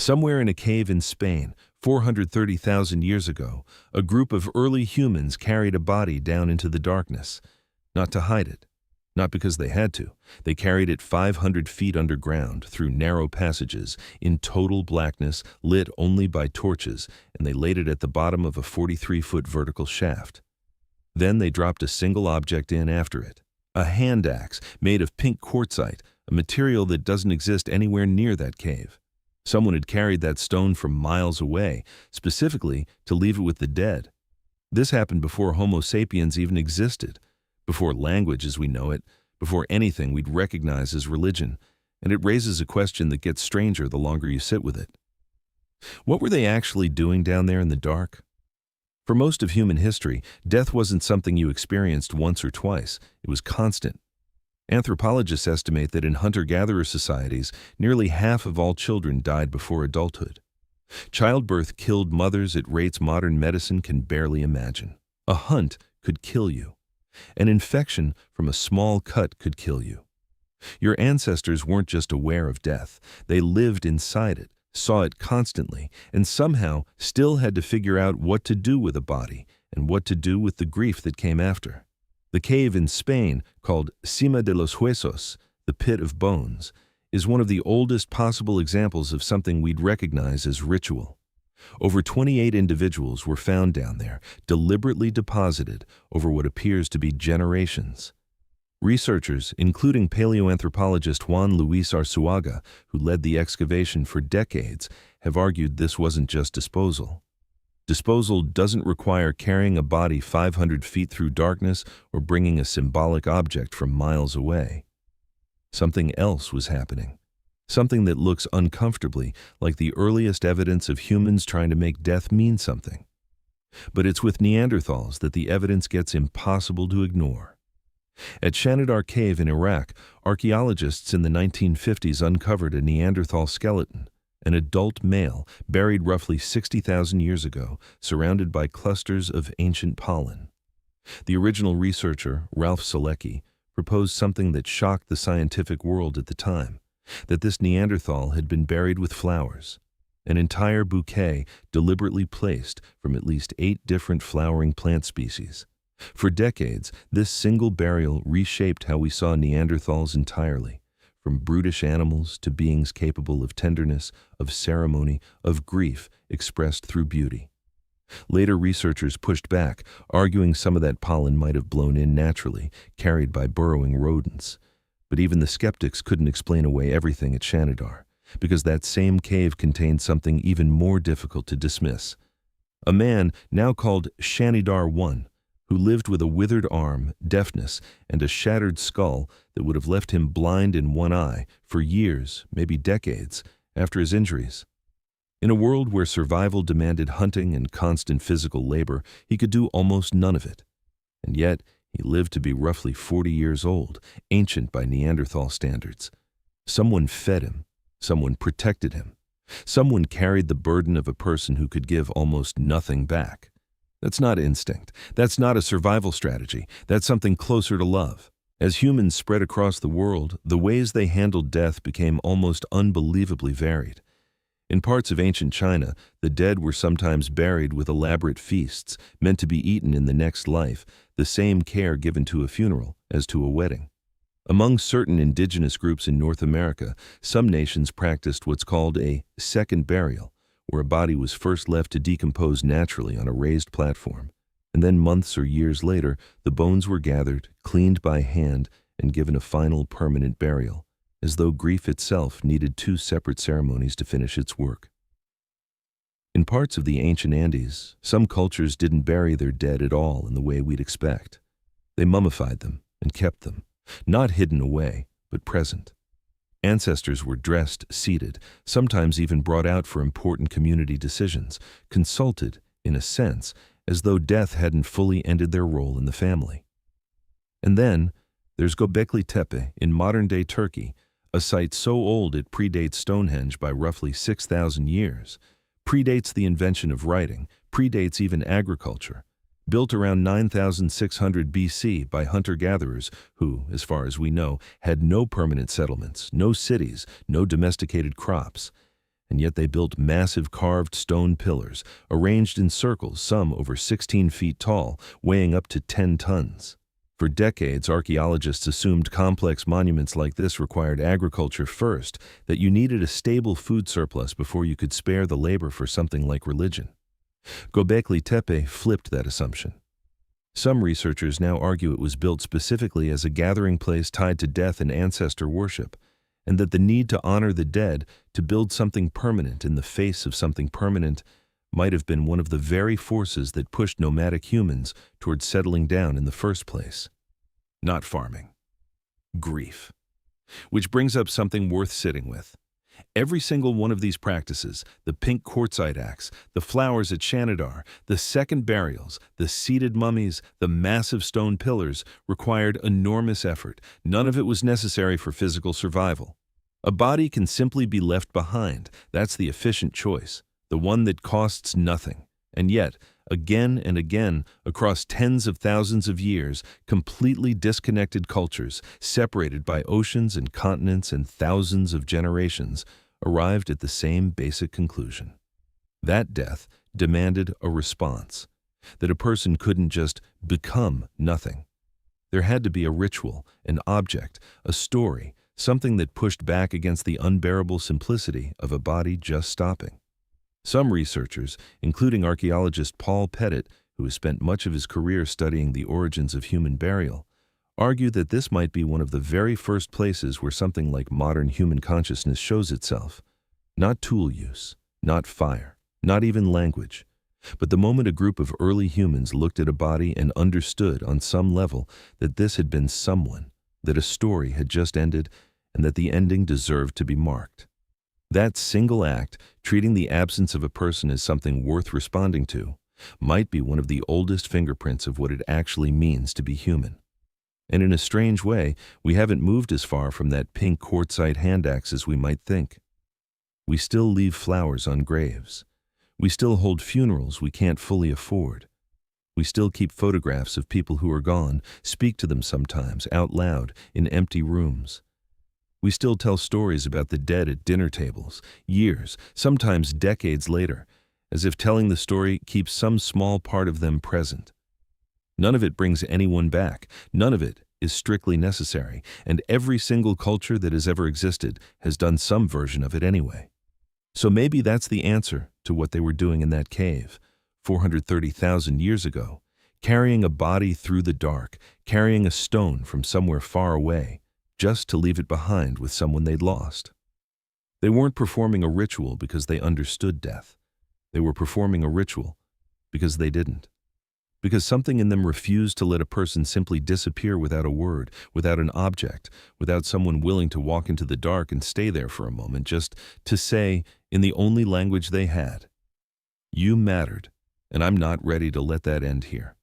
Somewhere in a cave in Spain, 430,000 years ago, a group of early humans carried a body down into the darkness, not to hide it, not because they had to. They carried it 500 feet underground, through narrow passages, in total blackness, lit only by torches, and they laid it at the bottom of a 43-foot vertical shaft. Then they dropped a single object in after it, a hand axe made of pink quartzite, a material that doesn't exist anywhere near that cave. Someone had carried that stone from miles away, specifically to leave it with the dead. This happened before Homo sapiens even existed, before language as we know it, before anything we'd recognize as religion, and it raises a question that gets stranger the longer you sit with it. What were they actually doing down there in the dark? For most of human history, death wasn't something you experienced once or twice. It was constant. Anthropologists estimate that in hunter-gatherer societies, nearly half of all children died before adulthood. Childbirth killed mothers at rates modern medicine can barely imagine. A hunt could kill you. An infection from a small cut could kill you. Your ancestors weren't just aware of death. They lived inside it, saw it constantly, and somehow still had to figure out what to do with a body and what to do with the grief that came after. The cave in Spain, called Cima de los Huesos, the pit of bones, is one of the oldest possible examples of something we'd recognize as ritual. Over 28 individuals were found down there, deliberately deposited over what appears to be generations. Researchers, including paleoanthropologist Juan Luis Arzuaga, who led the excavation for decades, have argued this wasn't just disposal. Disposal doesn't require carrying a body 500 feet through darkness or bringing a symbolic object from miles away. Something else was happening. Something that looks uncomfortably like the earliest evidence of humans trying to make death mean something. But it's with Neanderthals that the evidence gets impossible to ignore. At Shanidar cave in Iraq, archaeologists in the 1950s uncovered a Neanderthal skeleton, an adult male buried roughly 60,000 years ago, surrounded by clusters of ancient pollen. The original researcher, Ralph Selecki, proposed something that shocked the scientific world at the time, that this Neanderthal had been buried with flowers, an entire bouquet deliberately placed from at least 8 different flowering plant species. For decades, this single burial reshaped how we saw Neanderthals entirely, from brutish animals to beings capable of tenderness, of ceremony, of grief expressed through beauty. Later researchers pushed back, arguing some of that pollen might have blown in naturally, carried by burrowing rodents. But even the skeptics couldn't explain away everything at Shanidar, because that same cave contained something even more difficult to dismiss. A man, now called Shanidar I, who lived with a withered arm, deafness, and a shattered skull that would have left him blind in one eye for years, maybe decades, after his injuries. In a world where survival demanded hunting and constant physical labor, he could do almost none of it. And yet, he lived to be roughly 40 years old, ancient by Neanderthal standards. Someone fed him. Someone protected him. Someone carried the burden of a person who could give almost nothing back. That's not instinct. That's not a survival strategy. That's something closer to love. As humans spread across the world, the ways they handled death became almost unbelievably varied. In parts of ancient China, the dead were sometimes buried with elaborate feasts, meant to be eaten in the next life, the same care given to a funeral as to a wedding. Among certain indigenous groups in North America, some nations practiced what's called a second burial, where a body was first left to decompose naturally on a raised platform, and then months or years later, the bones were gathered, cleaned by hand, and given a final permanent burial, as though grief itself needed 2 separate ceremonies to finish its work. In parts of the ancient Andes, some cultures didn't bury their dead at all in the way we'd expect. They mummified them and kept them, not hidden away, but present. Ancestors were dressed, seated, sometimes even brought out for important community decisions, consulted, in a sense, as though death hadn't fully ended their role in the family. And then, there's Göbekli Tepe in modern-day Turkey, a site so old it predates Stonehenge by roughly 6,000 years, predates the invention of writing, predates even agriculture, built around 9,600 BC by hunter-gatherers who, as far as we know, had no permanent settlements, no cities, no domesticated crops. and yet they built massive carved stone pillars, arranged in circles, some over 16 feet tall, weighing up to 10 tons. For decades, archaeologists assumed complex monuments like this required agriculture first, that you needed a stable food surplus before you could spare the labor for something like religion. Göbekli Tepe flipped that assumption. Some researchers now argue it was built specifically as a gathering place tied to death and ancestor worship, and that the need to honor the dead, to build something permanent in the face of something permanent, might have been one of the very forces that pushed nomadic humans towards settling down in the first place. Not farming. Grief. Which brings up something worth sitting with. Every single one of these practices, the pink quartzite axe, the flowers at Shanidar, the second burials, the seated mummies, the massive stone pillars, required enormous effort. None of it was necessary for physical survival. A body can simply be left behind. That's the efficient choice, the one that costs nothing. And yet, again and again, across tens of thousands of years, completely disconnected cultures, separated by oceans and continents and thousands of generations, arrived at the same basic conclusion. That death demanded a response, that a person couldn't just become nothing. There had to be a ritual, an object, a story, something that pushed back against the unbearable simplicity of a body just stopping. Some researchers, including archaeologist Paul Pettit, who has spent much of his career studying the origins of human burial, argue that this might be one of the very first places where something like modern human consciousness shows itself. Not tool use, not fire, not even language, but the moment a group of early humans looked at a body and understood on some level that this had been someone, that a story had just ended, and that the ending deserved to be marked. That single act, treating the absence of a person as something worth responding to, might be one of the oldest fingerprints of what it actually means to be human. And in a strange way, we haven't moved as far from that pink quartzite hand axe as we might think. We still leave flowers on graves. We still hold funerals we can't fully afford. We still keep photographs of people who are gone, speak to them sometimes, out loud, in empty rooms. We still tell stories about the dead at dinner tables, years, sometimes decades later, as if telling the story keeps some small part of them present. None of it brings anyone back. None of it is strictly necessary, and every single culture that has ever existed has done some version of it anyway. So maybe that's the answer to what they were doing in that cave, 430,000 years ago, carrying a body through the dark, carrying a stone from somewhere far away, just to leave it behind with someone they'd lost. They weren't performing a ritual because they understood death. They were performing a ritual because they didn't. Because something in them refused to let a person simply disappear without a word, without an object, without someone willing to walk into the dark and stay there for a moment, just to say, in the only language they had, "You mattered, and I'm not ready to let that end here."